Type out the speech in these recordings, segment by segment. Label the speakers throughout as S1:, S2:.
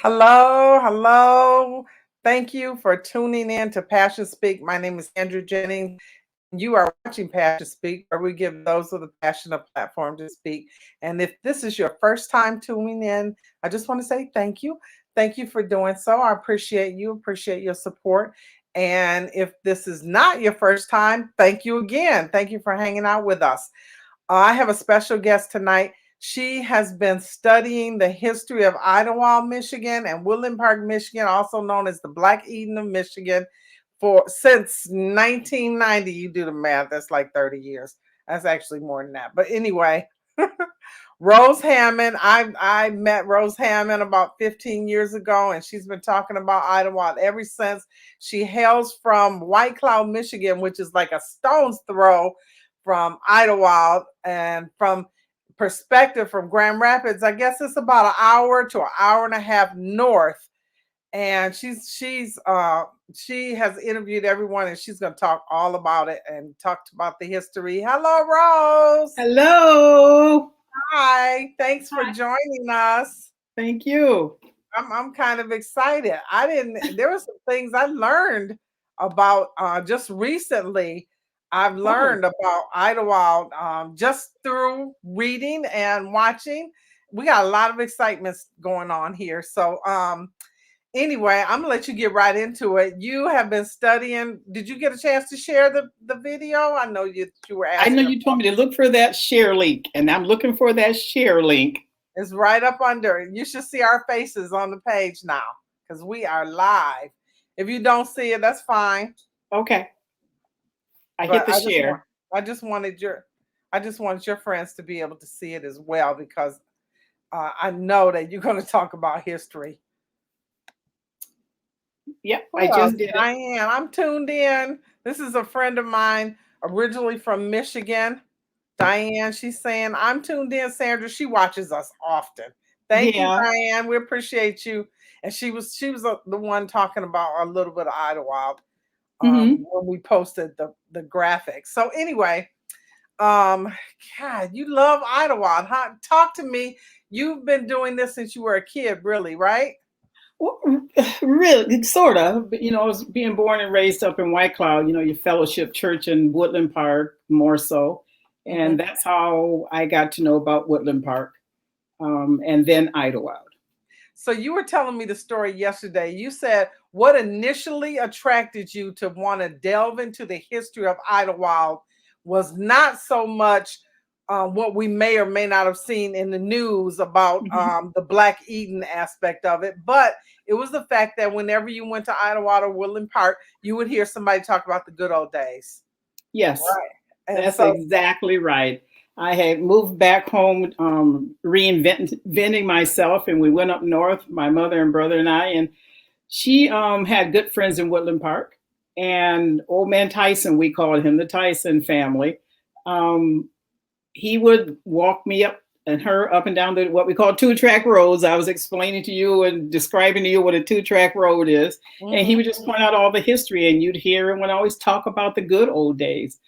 S1: Hello, hello. Thank you for tuning in to Passion Speak. My name is Sandra Jennings. You are watching Passion Speak, where we give those with a passion a platform to speak. And if this is your first time tuning in, I just want to say thank you. Thank you for doing so. I appreciate you, appreciate your support. And if this is not your first time, thank you again. Thank you for hanging out with us. I have a special guest tonight. She has been studying the history of Idlewild, Michigan, and Woodland Park, Michigan, also known as the Black Eden of Michigan, for since 1990. You do the math, that's like 30 years. That's actually more than that. But anyway, Rose Hammond, I met Rose Hammond about 15 years ago, and she's been talking about Idlewild ever since. She hails from White Cloud, Michigan, which is like a stone's throw from Idlewild, and from perspective from Grand Rapids, I guess it's about an hour to an hour and a half north. And she has interviewed everyone, and she's going to talk all about it and talked about the history. Hello, Rose.
S2: Hello.
S1: Hi. Thanks for
S2: Hi.
S1: joining us.
S2: Thank you.
S1: I'm kind of excited. There were some things I learned about just recently. I've
S2: Oh,
S1: learned about Idlewild just through reading and watching. We got a lot of excitement going on here. So anyway, I'm gonna let you get right into it. You have been studying. Did you get a chance to share the video? I know you were
S2: I know
S1: asking.
S2: you told me to look for that share link, and I'm looking for that share link.
S1: It's right up under. You should see our faces on the page now because we are live. If you don't see it, that's fine.
S2: Okay. I hit
S1: But
S2: the share.
S1: I just wanted I just wanted your friends to be able to see it as well because I know that you're going to talk about history.
S2: Yep,
S1: Who
S2: I
S1: else?
S2: just did it.
S1: Diane, I'm tuned in. This is a friend of mine, originally from Michigan. Diane, she's saying, I'm tuned in, Sandra. She watches us often. Thank you,
S2: Yeah.
S1: Diane. We appreciate you. And she was the one talking about a little bit of Idlewild
S2: Hmm.
S1: when we posted the graphics. So anyway, um, God, you love Idlewild, huh? Talk to me. You've been doing this since you were a kid, really, right?
S2: Well, really, sort of. But, I was being born and raised up in White Cloud, your fellowship church in Woodland Park, more so.
S1: Mm-hmm.
S2: And that's how I got to know about Woodland Park, and then Idlewild.
S1: So you were telling me the story yesterday. You said what initially attracted you to want to delve into the history of Idlewild was not so much what we may or may not have seen in the news about
S2: Mhm.
S1: the Black Eden aspect of it, but it was the fact that whenever you went to Idlewild or Woodland Park, you would hear somebody talk about the good old days.
S2: Yes.
S1: Right. And
S2: That's
S1: so,
S2: exactly right. I had moved back home, reinventing myself, and we went up north, my mother and brother and I, and she had good friends in Woodland Park. And old man Tyson, we called him the Tyson family. Um, he would walk me up and her up and down what we call two-track roads. I was explaining to you and describing to you what a two-track road is. And he
S1: mhm.
S2: would just point out all the history, and you'd hear him when I always talk about the good old days.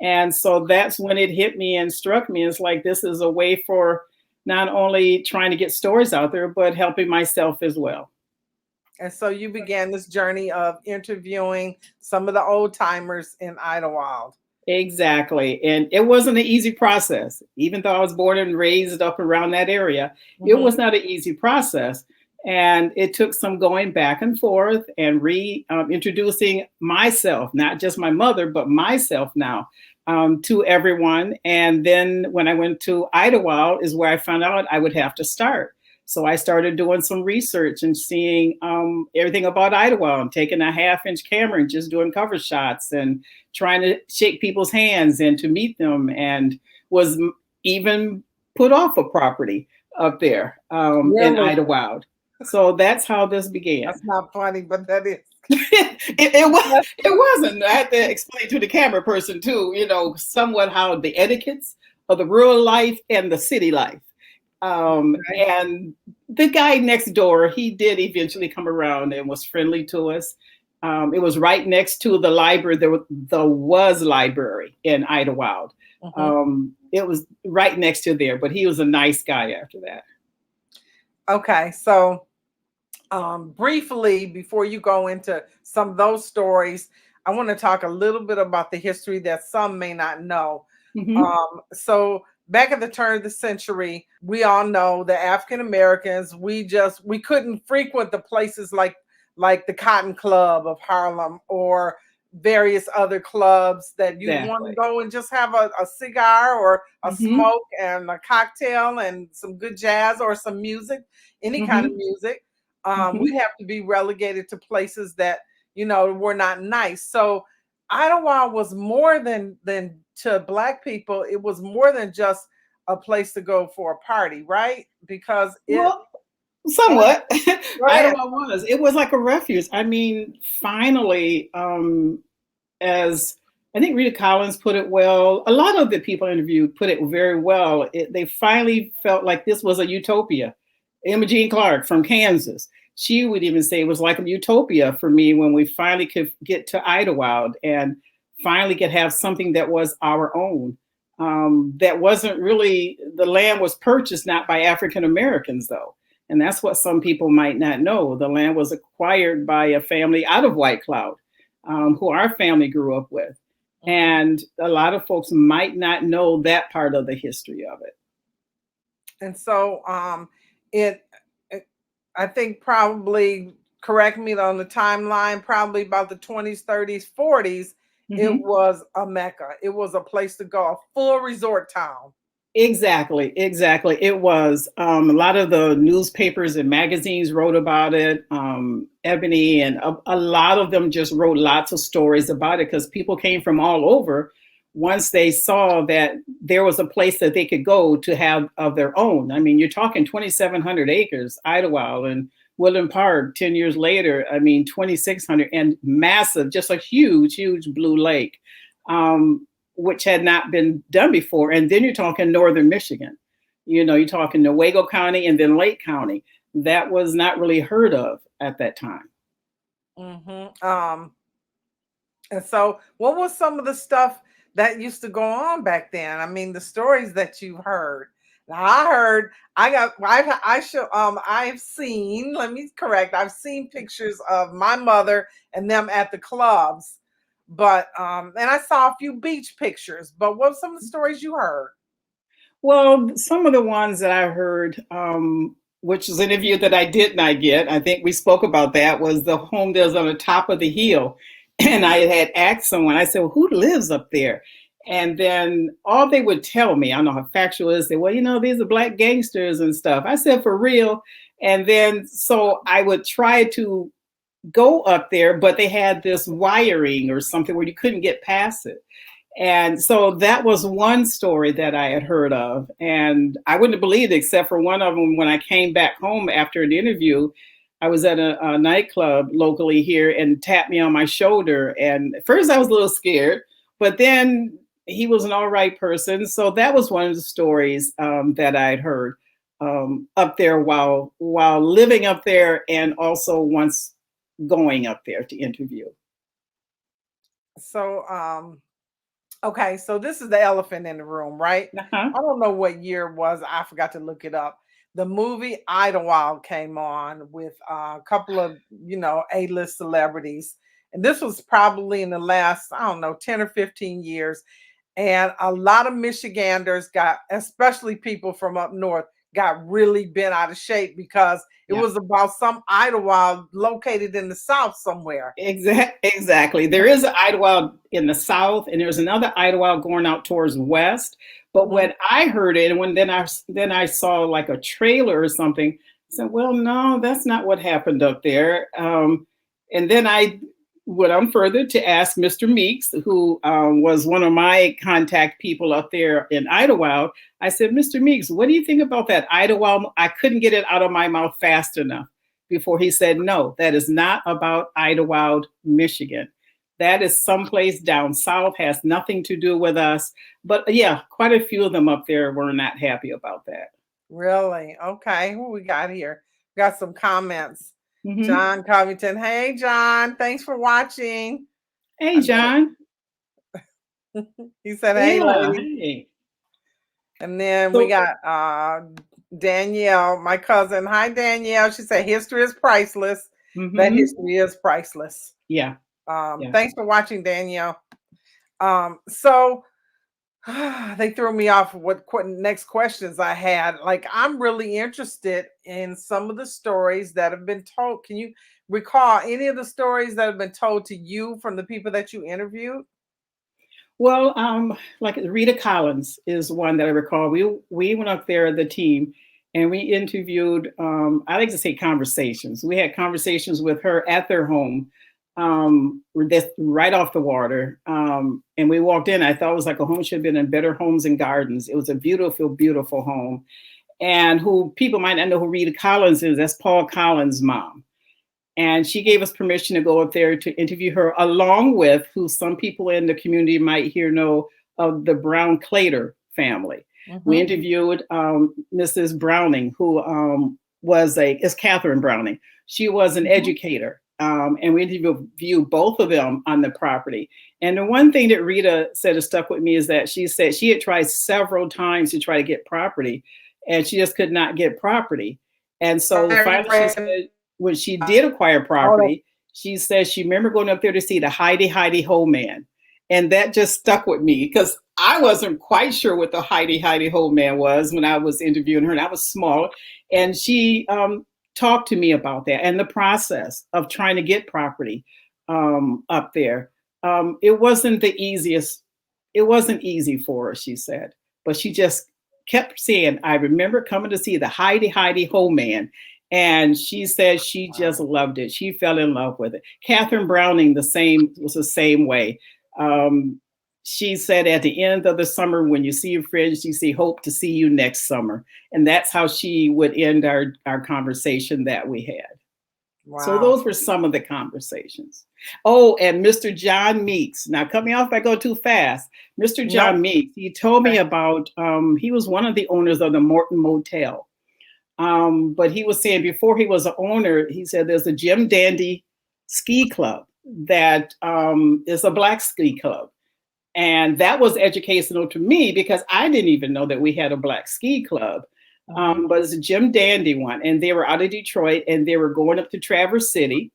S2: And so that's when it hit me and struck me. It's like this is a way for not only trying to get stories out there, but helping myself as well.
S1: And so you began this journey of interviewing some of the old timers in Idlewild.
S2: Exactly. And it wasn't an easy process. Even though I was born and raised up around that area, it
S1: Mhm.
S2: was not an easy process. And it took some going back and forth and introducing myself, not just my mother, but myself now, to everyone. And then when I went to Idlewild is where I found out I would have to start. So I started doing some research and seeing everything about Idlewild and taking a half-inch camera and just doing cover shots and trying to shake people's hands and to meet them, and was even put off a property up there in
S1: Really?
S2: Idlewild. So that's how this began.
S1: That's not funny, but that is.
S2: It wasn't. I had to explain to the camera person too, somewhat how the etiquettes of the rural life and the city life.
S1: Okay.
S2: And the guy next door, he did eventually come around and was friendly to us. It was right next to the library. There was library in Idlewild.
S1: Mhm.
S2: It was right next to there, but he was a nice guy after that.
S1: Okay, so Briefly, before you go into some of those stories, I want to talk a little bit about the history that some may not know.
S2: Hmm.
S1: So back at the turn of the century, we all know the African Americans, we couldn't frequent the places like the Cotton Club of Harlem or various other clubs that you'd want to
S2: Exactly.
S1: go and just have a cigar or a
S2: Hmm.
S1: smoke and a cocktail and some good jazz or some music, any kind of
S2: Hmm.
S1: music.
S2: Hmm.
S1: We'd have to be relegated to places that were not nice. So Idlewild was more than to Black people. It was more than just a place to go for a party, right? Because it.
S2: Well, somewhat.
S1: Go ahead.
S2: Idlewild was. It was like a refuge. I mean, finally, as I think Rita Collins put it well, a lot of the people interviewed put it very well. They finally felt like this was a utopia. Imogene Clark from Kansas, she would even say it was like a utopia for me when we finally could get to Idlewild and finally could have something that was our own. That wasn't really, the land was purchased not by African Americans though. And that's what some people might not know. The land was acquired by a family out of White Cloud, who our family grew up with.
S1: Mhm.
S2: And a lot of folks might not know that part of the history of it.
S1: And so it, it I think probably, correct me on the timeline, probably about the 20s, 30s, 40s, it
S2: Hmm.
S1: was a mecca. It was a place to go, a full resort town.
S2: Exactly, exactly. It was a lot of the newspapers and magazines wrote about it. Ebony and a lot of them just wrote lots of stories about it because people came from all over once they saw that there was a place that they could go to have of their own. I mean, you're talking 2,700 acres, Idlewild and Woodland Park. 10 years later, I mean, 2,600 and massive, just a huge, huge blue lake. Which had not been done before. And then you're talking northern Michigan. You're talking Newaygo County and then Lake County. That was not really heard of at that time.
S1: And so, what was some of the stuff that used to go on back then? I mean, the stories that you heard. Now, I heard, I got, I should, I've seen. Let me correct. I've seen pictures of my mother and them at the clubs, but and I saw a few beach pictures. But what were some of the stories you heard?
S2: Well, some of the ones that I heard, which is an interview that I did not get, I think we spoke about that, was the home that was on the top of the hill. And I had asked someone, I said, well, who lives up there? And then all they would tell me, I don't know how factual it is, they, well, these are black gangsters and stuff. I said, for real. And then so I would try to go up there, but they had this wiring or something where you couldn't get past it. And so that was one story that I had heard of. And I wouldn't have believed it, except for one of them when I came back home after an interview. I was at a nightclub locally here and tapped me on my shoulder. And at first I was a little scared, but then he was an all right person. So that was one of the stories that I'd heard up there while living up there and also once going up there to interview.
S1: So, okay, so this is the elephant in the room, right?
S2: Uh-huh.
S1: I don't know what year it was. I forgot to look it up. The movie Idlewild came on with a couple of, A-list celebrities. And this was probably in the last, I don't know, 10 or 15 years. And a lot of Michiganders got, especially people from up north, got really bent out of shape because it
S2: Yeah.
S1: was about some Idlewild located in the South somewhere.
S2: Exactly. There is an Idlewild in the south, and there's another Idlewild going out towards west. But
S1: Mhm.
S2: when I heard it, and then I saw like a trailer or something, I said, "Well, no, that's not what happened up there." And then I went on further to ask Mr. Meeks, who was one of my contact people up there in Idlewild. I said, "Mr. Meeks, what do you think about that Idlewild?" I couldn't get it out of my mouth fast enough before he said, no, that is not about Idlewild, Michigan. That is someplace down south, has nothing to do with us. But yeah, quite a few of them up there were not happy about that.
S1: Really? Okay. Who we got here? Got some comments.
S2: Hmm.
S1: John Covington. Hey, John. Thanks for watching.
S2: Hey,
S1: I know.
S2: John.
S1: He said, hey,
S2: Yeah.
S1: lady.
S2: Hey.
S1: And then we
S2: So,
S1: got Danielle, my cousin. Hi, Danielle. She said history is priceless. That
S2: Hmm.
S1: history is priceless.
S2: Yeah. Yeah.
S1: Thanks for watching, Danielle. So they threw me off what next questions I had. Like, I'm really interested in some of the stories that have been told. Can you recall any of the stories that have been told to you from the people that you interviewed?
S2: Well, like Rita Collins is one that I recall. We went up there, the team, and we interviewed. I like to say conversations. We had conversations with her at their home, that's right off the water. And we walked in. I thought it was like a home should have been in Better Homes and Gardens. It was a beautiful, beautiful home. And who people might not know who Rita Collins is. That's Paul Collins' mom. And she gave us permission to go up there to interview her, along with who some people in the community might here know of the Brown Clater family. We interviewed Mrs. Browning, who is Catherine Browning. She was an educator. And we interviewed both of them on the property. And the one thing that Rita said that stuck with me is that she said she had tried several times to try to get property, and she just could not get property. And so finally she said, when she did acquire property, she says she remember going up there to see the Heidi Heidi Ho Man. And that just stuck with me because I wasn't quite sure what the Heidi Heidi Ho Man was when I was interviewing her, and I was small. And she talked to me about that and the process of trying to get property up there. It wasn't the easiest. It wasn't easy for her, she said, but she just kept saying, I remember coming to see the Heidi Heidi Ho Man. And she said she just loved it. She fell in love with it. Catherine Browning, was the same way. She said at the end of the summer, when you see your friends, you say, hope to see you next summer. And that's how she would end our conversation that we had. Wow. So those were some of the conversations. Oh, and Mr. John Meeks. Now, cut me off if I go too fast. Mr. John Meeks, he told me about, he was one of the owners of the Morton Motel. But he was saying before he was an owner, he said there's a Jim Dandy ski club that is a black ski club. And that was educational to me because I didn't even know that we had a black ski club. But it's a Jim Dandy one. And they were out of Detroit and they were going up to Traverse City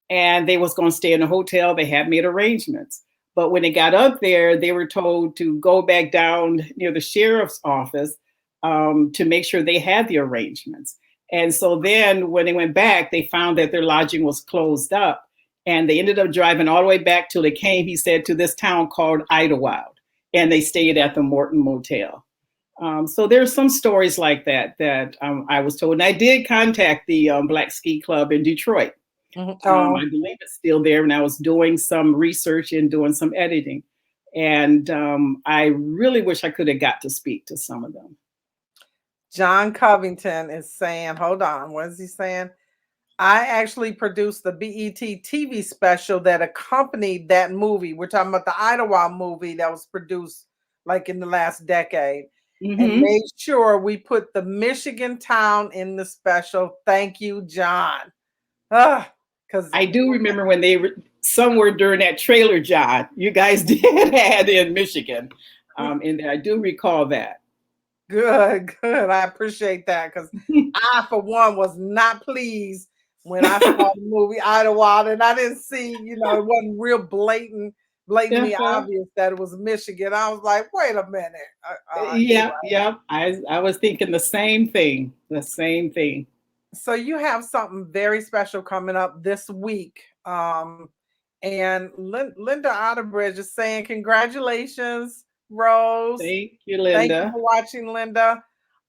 S2: and they was going to stay in a hotel. They had made arrangements. But when they got up there, they were told to go back down near the sheriff's office to make sure they had the arrangements. And so then when they went back, they found that their lodging was closed up. And they ended up driving all the way back till they came, he said, to this town called Idlewild. And they stayed at the Morton Motel. So there's some stories like that I was told. And I did contact the Black Ski Club in Detroit. I believe it's still there. And I was doing some research and doing some editing. And I really wish I could have got to speak to some of them.
S1: John Covington is saying, hold on, what is he saying? I actually produced the BET TV special that accompanied that movie. We're talking about the Idlewild movie that was produced like in the last decade. And made sure we put the Michigan town in the special. Thank you, John. Because
S2: I do remember when they were somewhere during that trailer, John, you guys did add in Michigan. And I do recall that.
S1: Good. I appreciate that because I, for one, was not pleased when I saw the movie Idlewild and I didn't see, it wasn't real blatantly obvious that it was Michigan. I was like, wait a minute.
S2: Yeah. I was thinking the same thing.
S1: So you have something very special coming up this week. And Linda Otterbridge is saying, congratulations, Rose.
S2: Thank you, Linda.
S1: Thank you for watching, Linda.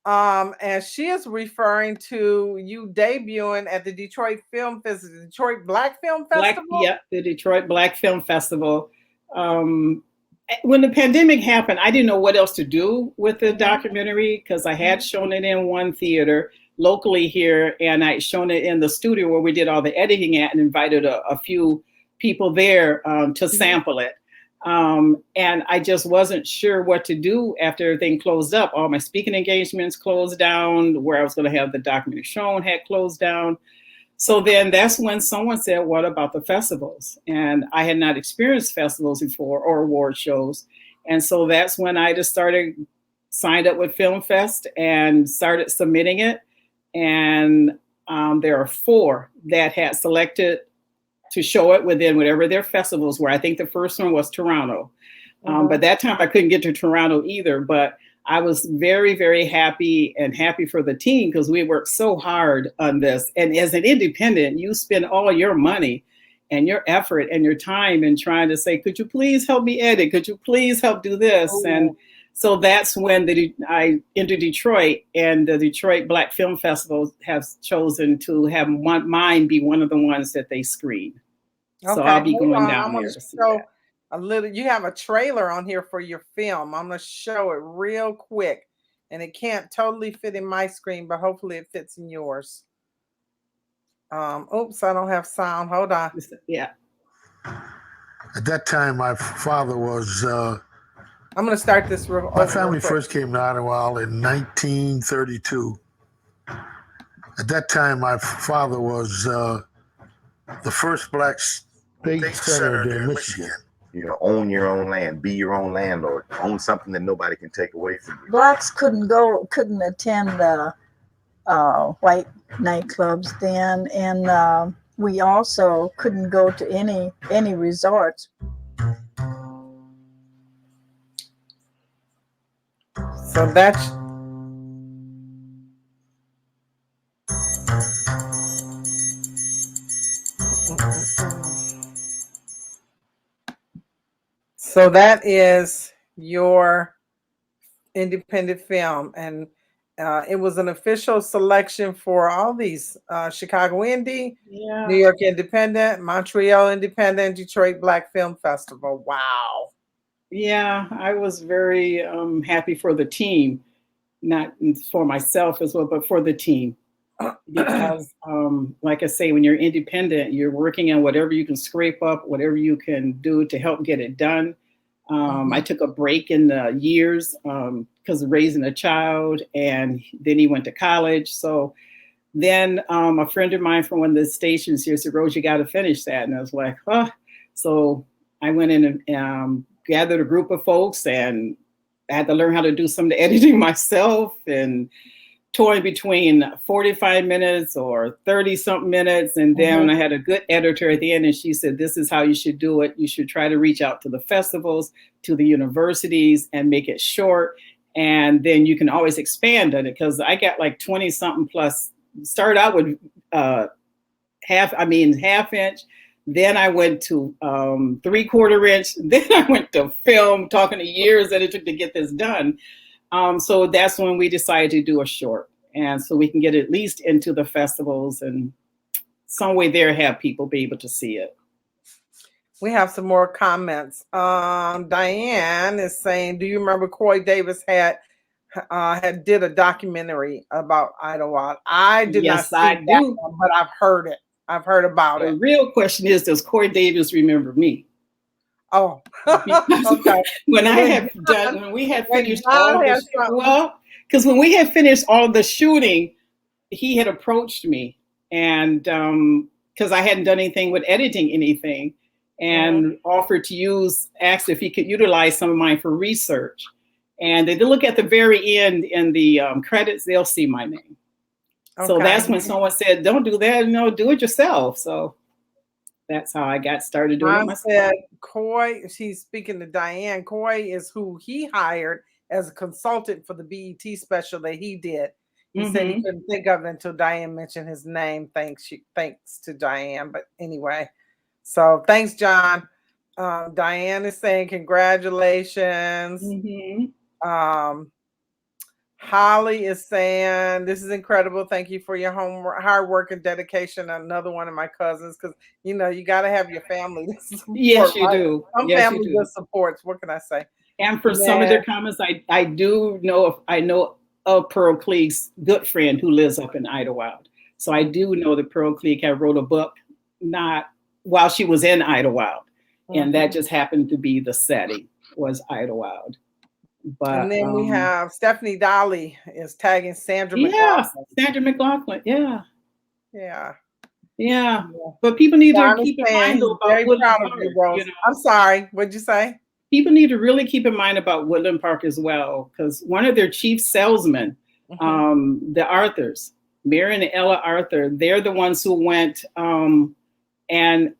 S1: And she is referring to you debuting at the Detroit Film Festival, Detroit Black Film Festival.
S2: The Detroit Black Film Festival. When the pandemic happened, I didn't know what else to do with the documentary because I had shown it in one theater locally here, and I'd shown it in the studio where we did all the editing at and invited a few people there to sample it. And I just wasn't sure what to do after everything closed up. All my speaking engagements closed down, where I was going to have the documentary shown had closed down. So then that's when someone said, what about the festivals? And I had not experienced festivals before or award shows. And so that's when I just started signed up with Film Fest and started submitting it. And there are 4 that had selected to show it within whatever their festivals were. I think the first one was Toronto. But that time I couldn't get to Toronto either. But I was very, very happy for the team because we worked so hard on this. And as an independent, you spend all your money and your effort and your time in trying to say, could you please help me edit? Could you please help do this?
S1: Oh.
S2: And so that's when I entered Detroit, and the Detroit Black Film Festival has chosen to have mine be one of the ones that they screen.
S1: Okay,
S2: so I'll be going down
S1: I'm
S2: there
S1: gonna
S2: to see
S1: show
S2: that.
S1: a little. You have a trailer on here for your film. I'm gonna show it real quick, and it can't totally fit in my screen, but hopefully it fits in yours. Oops, I don't have sound. Hold on.
S2: Yeah.
S3: At that time, my father was.
S1: I'm gonna start this real.
S3: My family first came to Idlewild in 1932. At that time, my father was the first black state senator in Michigan.
S4: You know, own your own land, be your own landlord, own something that nobody can take away from you.
S5: Blacks couldn't attend white nightclubs then, and we also couldn't go to any resorts.
S1: So that's so that is your independent film, and it was an official selection for all these Chicago Indie, New York Independent, Montreal Independent, Detroit Black Film Festival. Wow.
S2: Yeah, I was very happy for the team, not for myself as well, but for the team. Because like I say, when you're independent, you're working on whatever you can scrape up, whatever you can do to help get it done. I took a break in the years because of raising a child, and then he went to college. So then a friend of mine from one of the stations here said, Rose, you got to finish that. And I was like, oh. So I went in and gathered a group of folks, and I had to learn how to do some of the editing myself, and toying between 45 minutes or 30 something minutes. And then I had a good editor at the end, and she said, this is how you should do it. You should try to reach out to the festivals, to the universities, and make it short. And then you can always expand on it, because I got like 20 something plus. Started out with half inch. Then I went to 3/4 inch. Then I went to film, talking to years that it took to get this done. So that's when we decided to do a short. And so we can get at least into the festivals and some way there have people be able to see it.
S1: We have some more comments. Diane is saying, do you remember Corey Davis had did a documentary about Idlewild? I did not see that one, but I've heard it. I've heard about it.
S2: The real question is, does Corey Davis remember me?
S1: Oh, okay.
S2: When we had finished all the shooting, he had approached me, and because I hadn't done anything with editing anything, and offered to asked if he could utilize some of mine for research. And they look at the very end in the credits, they'll see my name. Okay. So that's when someone said, don't do that, no, do it yourself. So that's how I got started doing it myself.
S1: Said, Coy, she's speaking to Diane. Coy is who he hired as a consultant for the BET special that he did. He said he couldn't think of it until Diane mentioned his name. Thanks to Diane. But anyway, so thanks, John. Diane is saying congratulations. Holly is saying, this is incredible. Thank you for your hard work and dedication. Another one of my cousins, because you got to have your family to support.
S2: Yes, you do.
S1: Some family just supports. What can I say?
S2: And for some of their comments, I do know of Pearl Cleake's good friend who lives up in Idlewild. So I do know that Pearl Cleake had wrote a book not while she was in Idlewild. And that just happened to be the setting, was Idlewild. But,
S1: and then we have Stephanie Dolly is tagging Sandra McLaughlin.
S2: Sandra McLaughlin.
S1: Yeah.
S2: But people need to keep in mind about
S1: Woodland Park. I'm sorry. What'd you say?
S2: people need to really keep in mind about Woodland Park as well, because one of their chief salesmen, the Arthurs, Mary and Ella Arthur, they're the ones who went and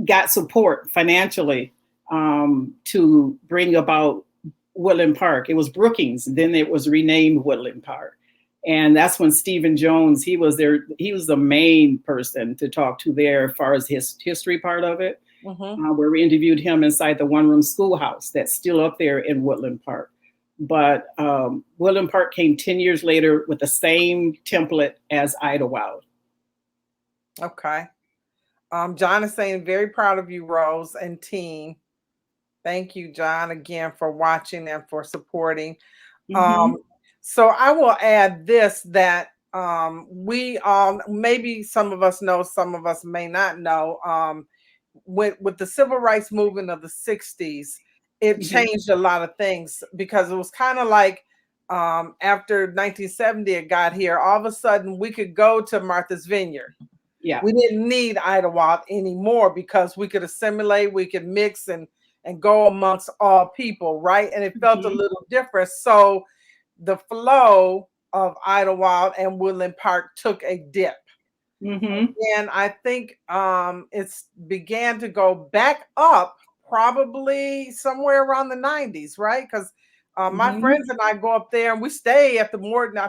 S2: got support financially to bring about Woodland Park. It was Brookings, then it was renamed Woodland Park. And that's when Stephen Jones, he was the main person to talk to there as far as his history part of it, where we interviewed him inside the one-room schoolhouse that's still up there in Woodland Park. But Woodland Park came 10 years later with the same template as Idlewild.
S1: Okay. John is saying, very proud of you, Rose and team. Thank you, John, again for watching and for supporting. So I will add this, that we all, maybe some of us know, some of us may not know, with the civil rights movement of the 60s, it changed a lot of things, because it was kind of like after 1970 it got here, all of a sudden we could go to Martha's Vineyard. Yeah, we didn't need Idlewild anymore because we could assimilate, we could mix and go amongst all people, right? And it felt a little different. So the flow of Idlewild and Woodland Park took a dip. And I think it's began to go back up probably somewhere around the 90s, right? Because my friends and I go up there and we stay at the Morton.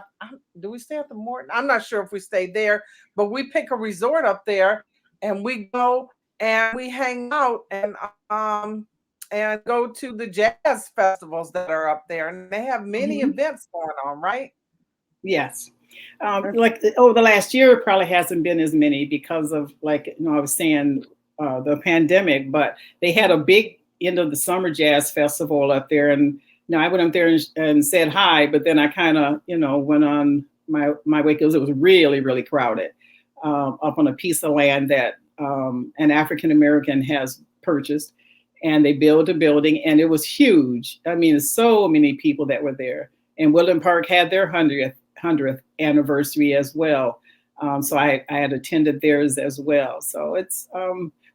S1: Do we stay at the Morton? I'm not sure if we stay there, but we pick a resort up there and we go and we hang out and go to the jazz festivals that are up there, and they have many events going on, right?
S2: Yes. Like over the last year, it probably hasn't been as many because of, like, I was saying, the pandemic, but they had a big end of the summer jazz festival up there. And I went up there and said hi, but then I kind of, went on my way because it was really, really crowded up on a piece of land that an African-American has purchased. And they built a building, and it was huge. I mean, so many people that were there. And Woodland Park had their 100th anniversary as well. So I had attended theirs as well. So it's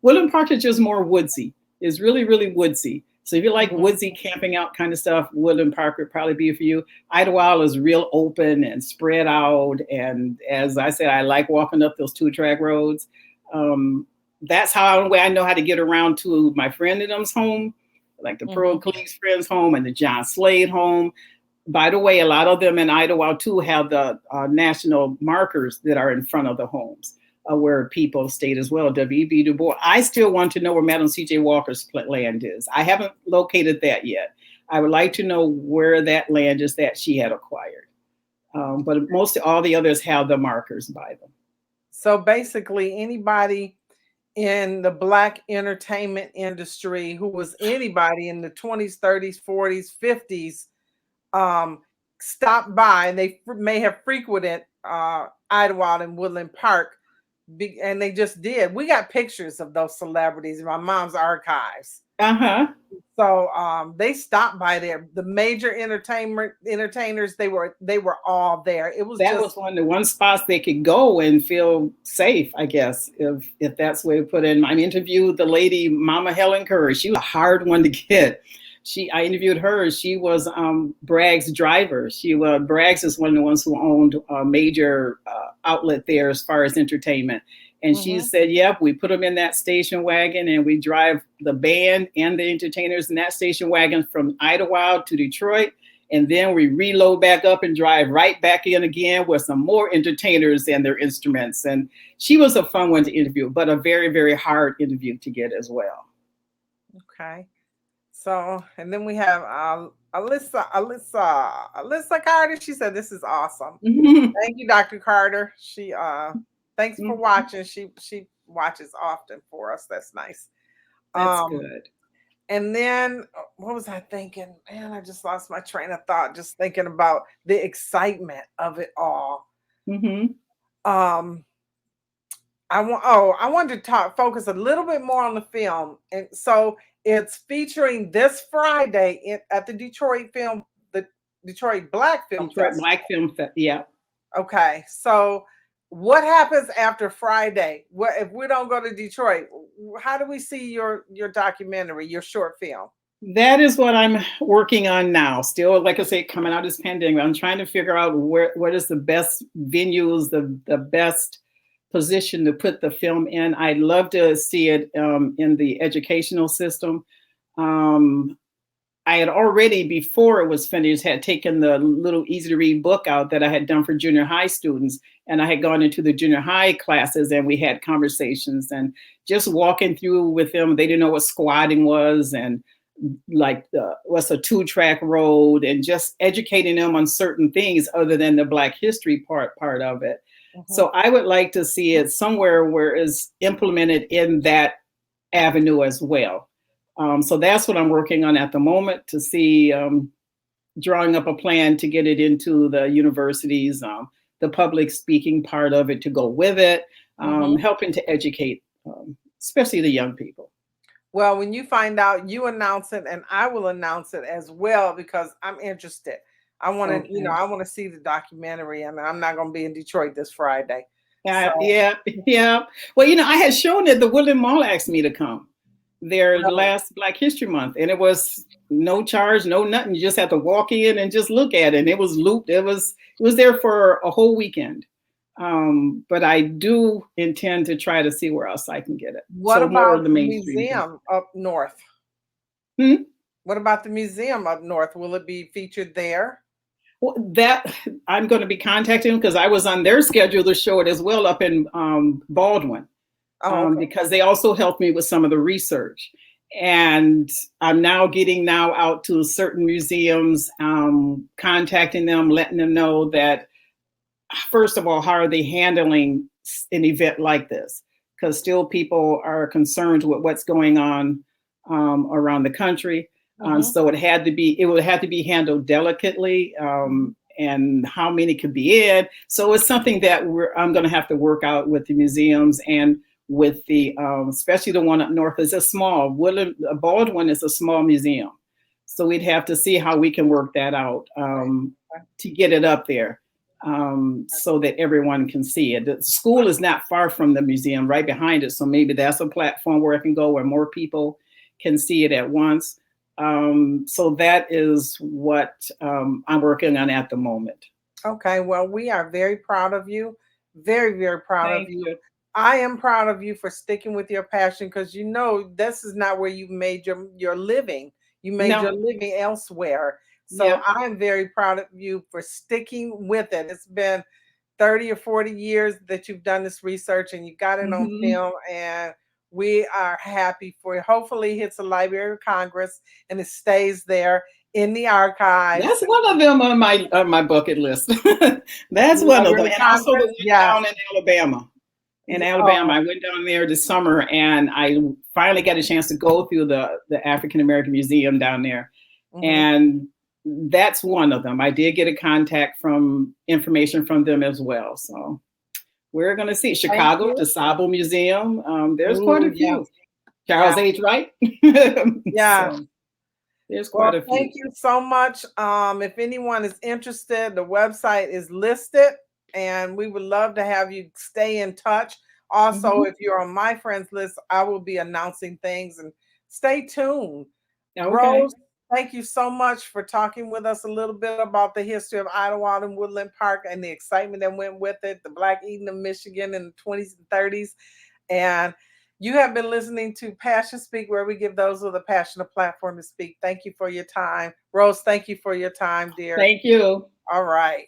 S2: Woodland Park is just more woodsy. It's really, really woodsy. So if you like woodsy camping out kind of stuff, Woodland Park would probably be for you. Idlewild is real open and spread out. And as I said, I like walking up those 2-track roads. That's how I know how to get around to my friend and them's home, like the Pearl Cleaves friend's home and the John Slade home. By the way, a lot of them in Idlewild too have the national markers that are in front of the homes where people stayed as well. W.B. Du Bois. I still want to know where Madam C.J. Walker's land is. I haven't located that yet. I would like to know where that land is that she had acquired. But most all the others have the markers by them. So
S1: basically, anybody in the Black entertainment industry who was anybody in the 20s, 30s, 40s, 50s stopped by, and they may have frequented Idlewild and Woodland Park, and they just did. We got pictures of those celebrities in my mom's archives. So they stopped by there. The major entertainers, they were all there. It was
S2: was one of the one spots they could go and feel safe, I guess, if that's the way to put it. I interviewed the lady, Mama Helen Curry. She was a hard one to get. I interviewed her. She was Bragg's driver. Bragg's is one of the ones who owned a major outlet there as far as entertainment. And she said, yep, we put them in that station wagon and we drive the band and the entertainers in that station wagon from Idlewild to Detroit. And then we reload back up and drive right back in again with some more entertainers and their instruments. And she was a fun one to interview, but a very, very hard interview to get as well.
S1: Okay. So, and then we have Alyssa Carter. She said, this is awesome. Thank you, Dr. Carter. She thanks for watching. She watches often for us. That's nice.
S2: That's good.
S1: And then what was I thinking? Man, I just lost my train of thought just thinking about the excitement of it all. I wanted to focus a little bit more on the film. And so it's featuring this Friday at the Detroit Black Film Festival.
S2: Yeah.
S1: Okay. So what happens after Friday? If we don't go to Detroit, how do we see your documentary, your short film?
S2: That is what I'm working on now. Still, like I say, coming out of this pandemic, I'm trying to figure out what is the best venues, the best position to put the film in. I'd love to see it in the educational system. I had already, before it was finished, had taken the little easy to read book out that I had done for junior high students. And I had gone into the junior high classes and we had conversations and just walking through with them. They didn't know what squatting was and like what's a 2-track road, and just educating them on certain things other than the Black history part of it. So I would like to see it somewhere where it's implemented in that avenue as well. So that's what I'm working on at the moment, to see, drawing up a plan to get it into the universities, the public speaking part of it to go with it, helping to educate, especially the young people.
S1: Well, when you find out, you announce it, and I will announce it as well because I'm interested. I want to,
S2: Okay.
S1: I want to see the documentary, and I'm not going to be in Detroit this Friday.
S2: Yeah,
S1: So,
S2: yeah. Well, I had shown it. The Woodland Mall asked me to come there
S1: Really?
S2: last Black History Month, and it was no charge, no nothing. You just had to walk in and just look at it. And it was looped. It was there for a whole weekend. But I do intend to try to see where else I can get it.
S1: What
S2: So more
S1: about
S2: of the
S1: the
S2: mainstream.
S1: museum up north?
S2: Hmm?
S1: What about the museum up north? Will it be featured there?
S2: Well, that I'm going to be contacting them because I was on their schedule to show it as well up in Baldwin.
S1: Oh, okay.
S2: Because they also helped me with some of the research. And I'm now getting out to certain museums, contacting them, letting them know that, first of all, how are they handling an event like this? Because still people are concerned with what's going on around the country. So it would have to be handled delicately, and how many could be in. So it's something that I'm going to have to work out with the museums and with the, especially the one up north is a small, Baldwin is a small museum. So we'd have to see how we can work that out to get it up there so that everyone can see it. The school is not far from the museum, right behind it. So maybe that's a platform where I can go where more people can see it at once. So that is what I'm working on at the moment.
S1: Okay. Well, we are very proud of you. Very, very proud of
S2: Thank
S1: you.
S2: you.
S1: I am proud of you for sticking with your passion because this is not where you made your living. You made your
S2: No.
S1: living elsewhere. So
S2: Yeah.
S1: I am very proud of you for sticking with it. It's been 30 or 40 years that you've done this research and you got it on film, and we are happy for you. Hopefully it hits the Library of Congress and it stays there in the archives.
S2: That's one of them on my bucket list. That's one of them. And also the one down in Alabama. I went down there this summer and I finally got a chance to go through the African American Museum down there. And that's one of them. I did get a contact information from them as well. So we're going to see Chicago, the Sabo Museum. There's quite a few. Charles H. Wright.
S1: Yeah.
S2: So there's quite a few.
S1: Thank you so much. If anyone is interested, the website is listed. And we would love to have you stay in touch. Also, if you're on my friends list, I will be announcing things, and stay tuned.
S2: Okay.
S1: Rose, thank you so much for talking with us a little bit about the history of Idlewild and Woodland Park and the excitement that went with it, the Black Eden of Michigan in the 20s and 30s. And you have been listening to Passion Speak, where we give those with a passion a platform to speak. Thank you for your time. Rose, thank you for your time, dear.
S2: Thank you.
S1: All right.